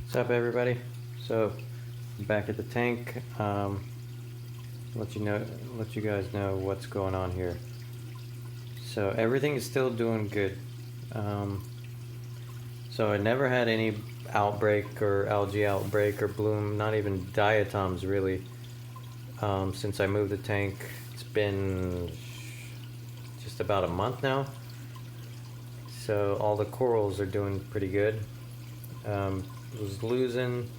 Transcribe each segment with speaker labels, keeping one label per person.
Speaker 1: What's up, everybody? So, back at the tank. Let you guys know what's going on here. So everything is still doing good. So I never had any outbreak or algae outbreak or bloom, not even diatoms really. Since I moved the tank, it's been just about a month now. So all the corals are doing pretty good. Was losing.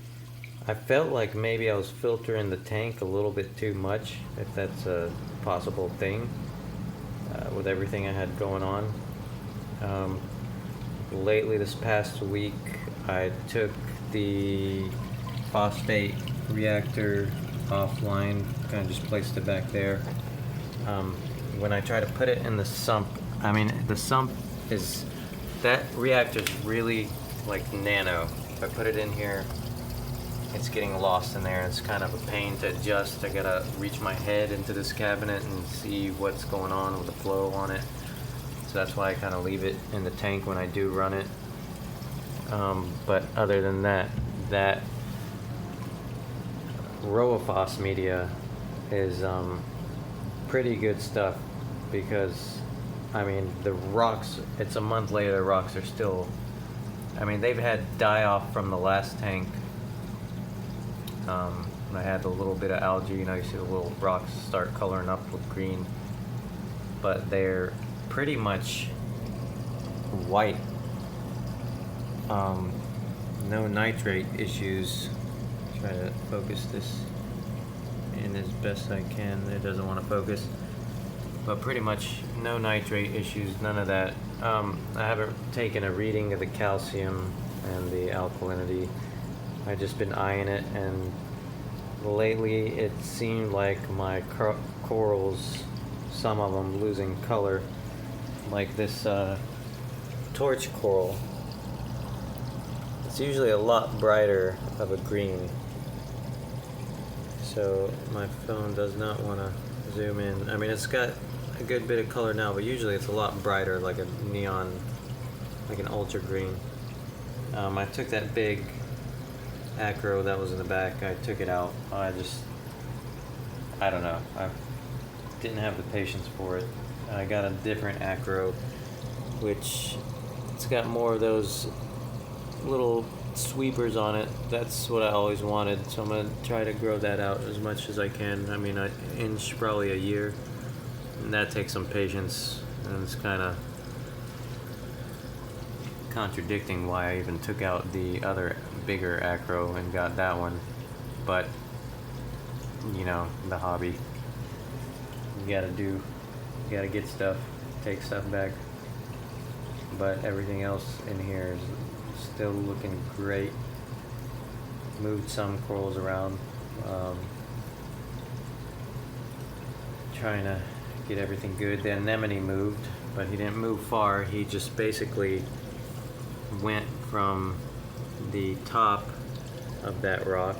Speaker 1: I felt like maybe I was filtering the tank a little bit too much, if that's a possible thing, with everything I had going on. Lately, this past week, I took the phosphate reactor offline, kind of just placed it back there. When I try to put it in the sump, I mean, the sump is, that reactor's really like nano. If I put it in here, it's getting lost in there. It's kind of a pain to adjust. I gotta reach my head into this cabinet and see what's going on with the flow on it. So that's why I kind of leave it in the tank when I do run it. But other than that, that Rowaphos media is pretty good stuff, because I mean the rocks, it's a month later, the rocks are still, I mean, they've had die off from the last tank. I had a little bit of algae, you see the little rocks start coloring up with green, but they're pretty much white. No nitrate issues. Try to focus this in as best I can. It doesn't want to focus, but pretty much no nitrate issues, none of that. I haven't taken a reading of the calcium and the alkalinity. I've just been eyeing it, and lately it seemed like my corals, some of them losing color, like this torch coral. It's usually a lot brighter of a green, so my phone does not want to zoom in. I mean, it's got a good bit of color now, but usually it's a lot brighter, like a neon, like an ultra green. I took that big acro that was in the back, I took it out. I don't know, I didn't have the patience for it. I got a different acro, which it's got more of those little sweepers on it. That's what I always wanted, so I'm gonna try to grow that out as much as I can. I mean, an inch, probably a year, and that takes some patience, and it's kind of contradicting why I even took out the other bigger acro and got that one. But the hobby, you gotta get stuff, take stuff back. But everything else in here is still looking great. Moved some corals around, trying to get everything good. The anemone moved, but he didn't move far. He just basically went from the top of that rock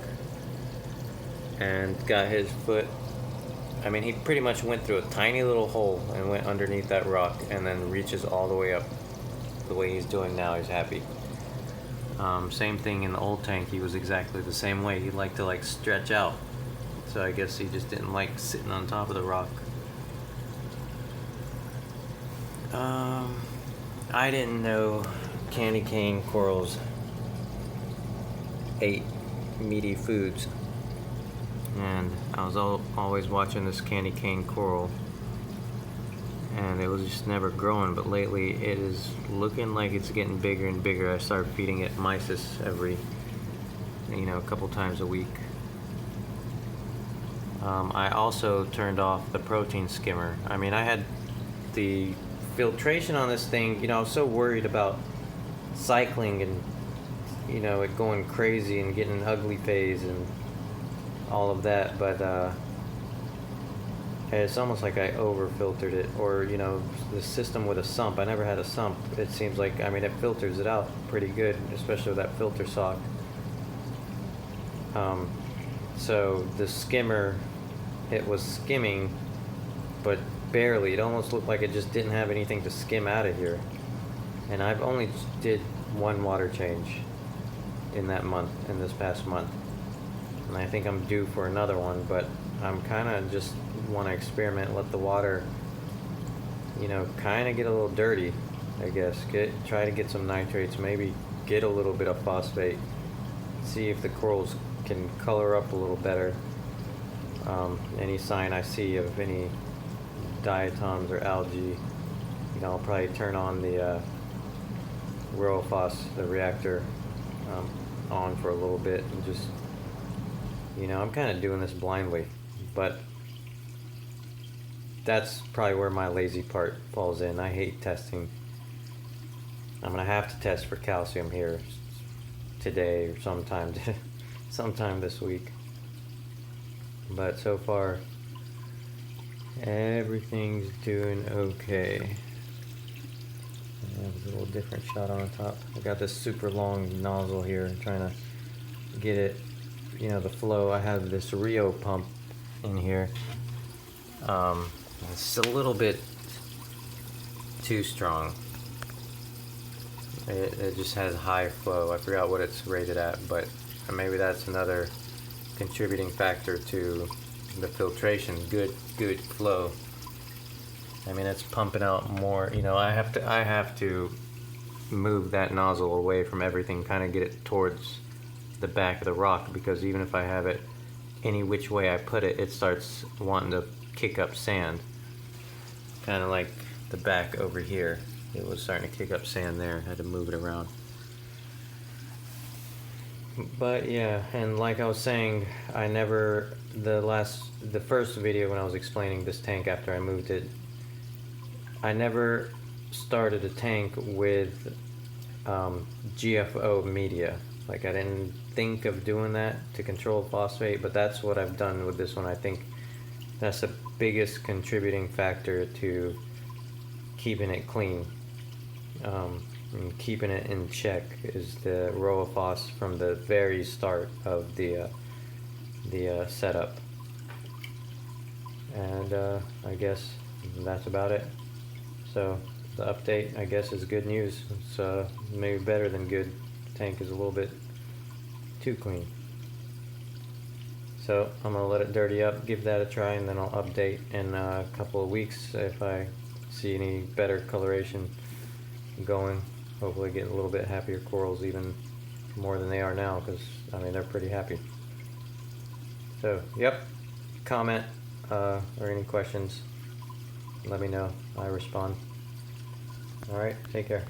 Speaker 1: and got his foot, I mean, he pretty much went through a tiny little hole and went underneath that rock, and then reaches all the way up. The way he's doing now, he's happy. Same thing in the old tank, he was exactly the same way. He liked to stretch out, so I guess he just didn't like sitting on top of the rock. I didn't know candy cane corals ate meaty foods, and I was always watching this candy cane coral, and it was just never growing. But lately it is looking like it's getting bigger and bigger. I started feeding it mysis every a couple times a week. I also turned off the protein skimmer. I mean, I had the filtration on this thing. I was so worried about cycling and it going crazy and getting an ugly phase and all of that, but it's almost like I over filtered it, or the system with a sump. I never had a sump. It seems like, I mean, it filters it out pretty good, especially with that filter sock. So the skimmer, it was skimming, but barely. It almost looked like it just didn't have anything to skim out of here. And I've only did one water change. in this past month. And I think I'm due for another one, but I'm kind of just want to experiment, let the water, kind of get a little dirty, I guess. Try to get some nitrates, maybe get a little bit of phosphate, see if the corals can color up a little better. Any sign I see of any diatoms or algae, I'll probably turn on the the reactor, on for a little bit and just, I'm kind of doing this blindly, but that's probably where my lazy part falls in. I hate testing. I'm gonna have to test for calcium here today or sometime this week. But so far, everything's doing okay. There's a little different shot on the top. I got this super long nozzle here, trying to get it, the flow. I have this Rio pump in here. It's a little bit too strong. It just has high flow. I forgot what it's rated at, but maybe that's another contributing factor to the filtration. Good flow. I mean, it's pumping out more. I have to move that nozzle away from everything, kind of get it towards the back of the rock, because even if I have it any which way I put it, it starts wanting to kick up sand. Kind of like the back over here. It was starting to kick up sand there. I had to move it around. But yeah, and like I was saying, the first video when I was explaining this tank after I moved it, I never started a tank with GFO media. Like, I didn't think of doing that to control phosphate, but that's what I've done with this one. I think that's the biggest contributing factor to keeping it clean, and keeping it in check, is the RoaPhos from the very start of the setup. And I guess that's about it. So the update, I guess, is good news. It's maybe better than good. The tank is a little bit too clean. So I'm gonna let it dirty up, give that a try, and then I'll update in a couple of weeks if I see any better coloration going. Hopefully get a little bit happier corals, even more than they are now, because I mean, they're pretty happy. So yep, comment or any questions, let me know. I respond. Alright, take care.